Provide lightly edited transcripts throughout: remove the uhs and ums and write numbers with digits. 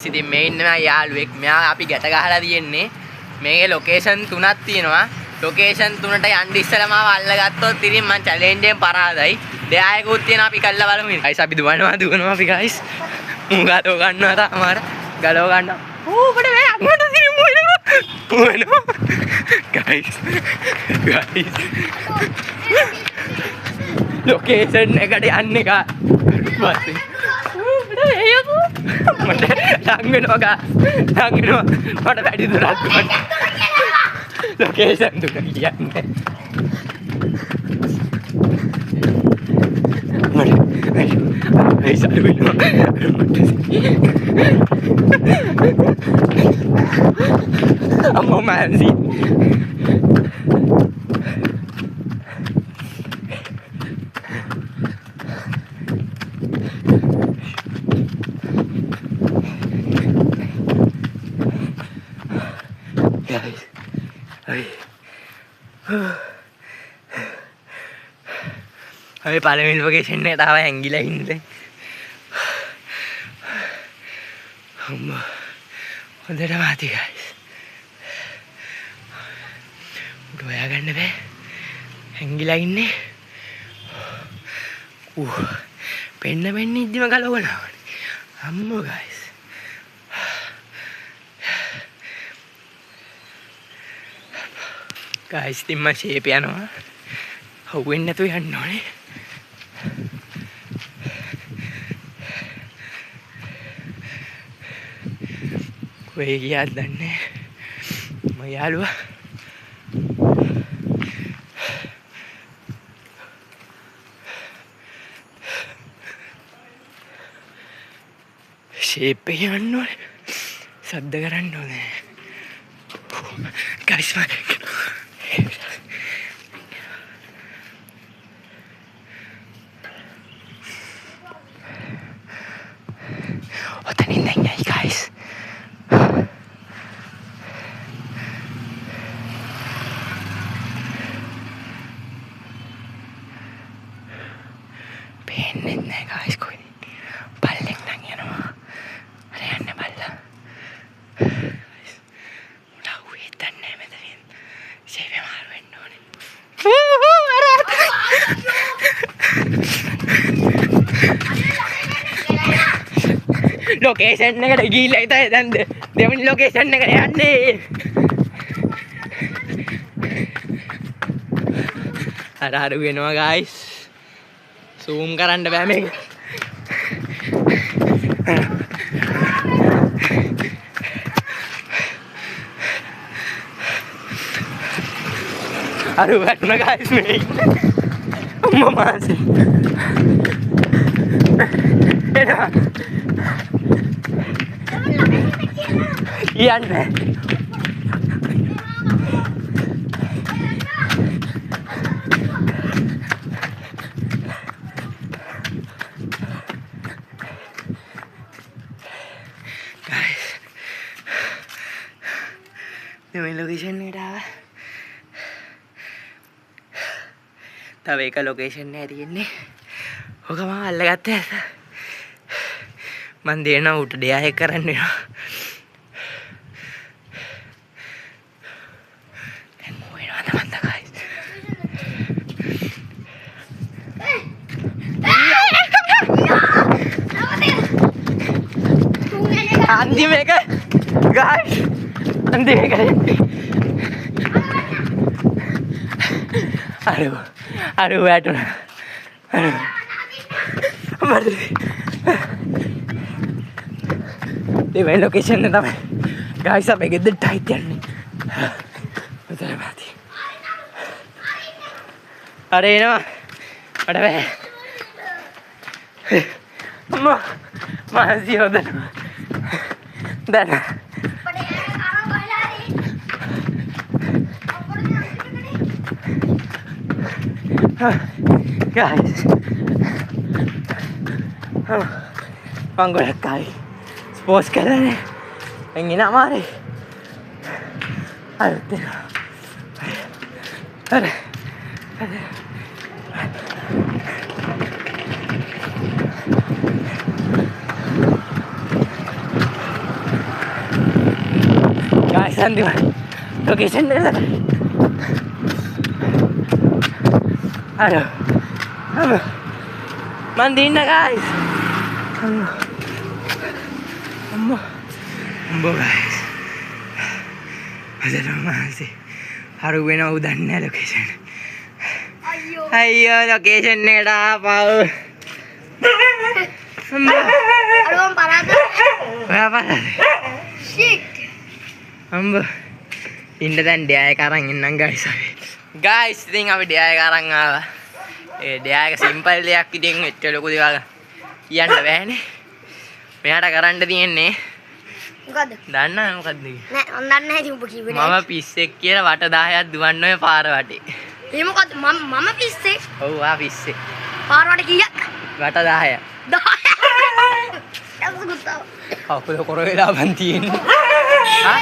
ඉතින් මේ ඉන්නවා යාළුවෙක්. මෙයා අපි ගැට ගහලා තියෙන්නේ. මේකේ ලොකේෂන් 3ක් තියෙනවා. ලොකේෂන් 3ට යන්න ඉස්සලා මාව අල්ලගත්තොත් ඉතින් මං චැලෙන්ජ් එකෙන් පරාදයි. දෙයායකුත් තියෙනවා අපි කල්ලා බලමු. ගයිස් අපි දුවනවා අපි ගයිස්. මු ගලව ගන්නවා තාමාර. ගලව ගන්නවා. ඌකට මේ අක්මඩ දිනු මොනවා. ගයිස්. ලොකේෂන් එකට යන්නේ කා. පස්සේ මට ලංවෙනවා මට වැඩි දුරක් ලොකේෂන් දුක කියන්නේ මට සරු වෙනවා අම්මෝ මෑන්සි අපි පළවෙනි ලොකේෂන් එකට ආව හැංගිලා ඉන්නේ. අම්මා හොඳට මාති ගයිස්. උඩ හොයාගන්න බෑ. හැංගිලා ඉන්නේ. පෙන්න ඉද්දිම ගලවනවා. අම්මෝ ගයිස්. ගයිස් ඉතින් මම ෂේප් යනවා. හුවෙන්නේ නැතුව යන්න ඕනේ. කොහේ ගියාද දන්නේ මම යාළුවා. ෂේප් එක යන්න ඕනේ. සද්ද කරන්න ඕනේ. ගයිස් ඔතනින් දැන් යයි ගයිස්. පේන්නේ නැහැ ගයිස් කොහෙද? බල්ලෙක් නම් යනවා. අර යන්න බල්ලා. උඩ දන්නේ මෙතනින්. ෂේපේ මාරු වෙන්න ඕනේ. ලොකේෂන් එකට ගිහිල්ලා ඉතින් දැන් දෙවෙනි ලොකේෂන් එකට යන්නේ. අර වෙනවා ගයිස්. zoom කරන්න බෑ මේක. අර වටන ගයිස් මේ. අම්මා මාසෙ. එනවා. යන්නේ. guys මේ ලොකේෂන් එකට ආවා. තව එක ලොකේෂන් එකක් තියෙන්නේ. ඔක මම අල්ලගත්තා. මන් දෙනවා උට දෙයා එක කරන්න වෙනවා. දැන් මොනවා නමන්ද ගයිස්. අන්තිම එක ගයිස්. අන්තිම එක අර වැටුණා. මේ ලොකේෂන් එක තමයි ගයිස් අපි ගෙදරට ආයිත් යන්නේ. උතර මාති. අර එනවා. අඩ බෑ. අම්මා මාසි හොදනවා. දැන් guys panggolak kali sports kalane engin amare ayo ada location දිවයි. ලොකේෂන් එක. අර. මන් දින්න guys. අම්මෝ guys. අදට මාසි. හරු වෙනව උදන්නේ ලොකේෂන්. අයියෝ ලොකේෂන් එකට ආපහු. අරෝම් පරාද. ඔයා පරාද. shit. අම්බ. ඉන්න දැන් ඩෙයා එක අරන් ඉන්නම් guys අපි. guys ඉතින් අපි ඩෙයා එක අරන් ආවා. ඒ ඩෙයා එක සිම්පල් දෙයක් ඉතින් එච්චර ලොකු දේවල් කියන්න බෑනේ. මෙයාට කරන්න තියෙන්නේ මොකද්ද? දන්නවද මොකද්ද නෑ මම දන්නේ නැහැ ඉතින් ඔබ කිව්වේ නෑ. මම පිස්සෙක් කියලා වට 10ක් දුවන්න ඔය පාර වටේ. ඒ මොකද්ද? මම පිස්සේ. ඔව් ආ පිස්සෙක්. පාර වල කීයක්? වට 10ක්. 10. යසුගුත්තා. කකුල කොර වෙලා බන් තියෙන්නේ. හා?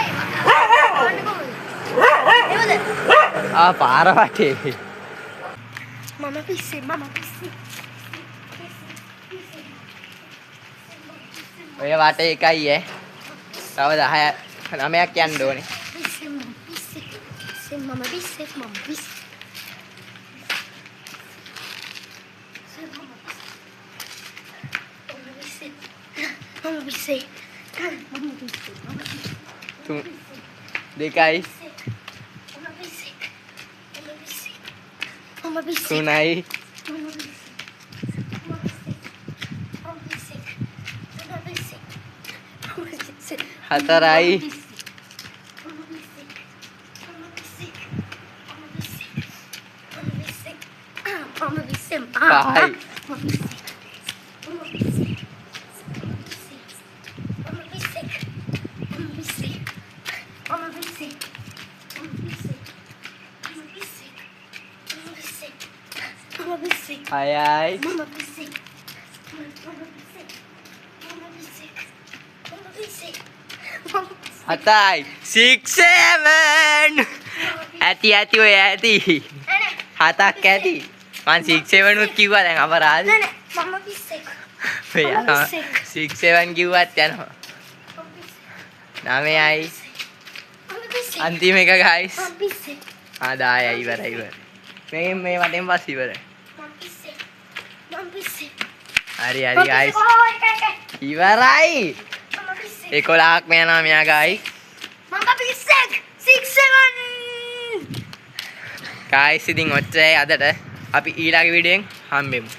ආ පාර වටේ. මම පිස්සේ. ඔය වටේ එකයි ඈ. තව 10 9ක් යන්න ඕනේ. මම පිස්සේ. තුන් දෙකයි තුනයි හතරයි පහයි හයයි හතයි 6 7 ඇති ඔය ඇති හතක් ඇති මං 6 7 උත් කිව්වා දැන් අපරාධ නෑ මම පිස්සෙක්. ඔය යනවා 6 7 කිව්වත් යනවා 9යි අන්තිම එක guys මම පිස්සෙක්. ආ 10යි ඉවරයි මේ වටෙන් පස්සේ ඉවරයි මම පිස්සෙක්. හරි guys ඉවරයි 11ක් යනවා මෙයා guys මම පිස්සෙක් 6 7 guys ඉතින් ඔච්චරයි අදට අපි ඊළඟ වීඩියෝෙන් හම්බෙමු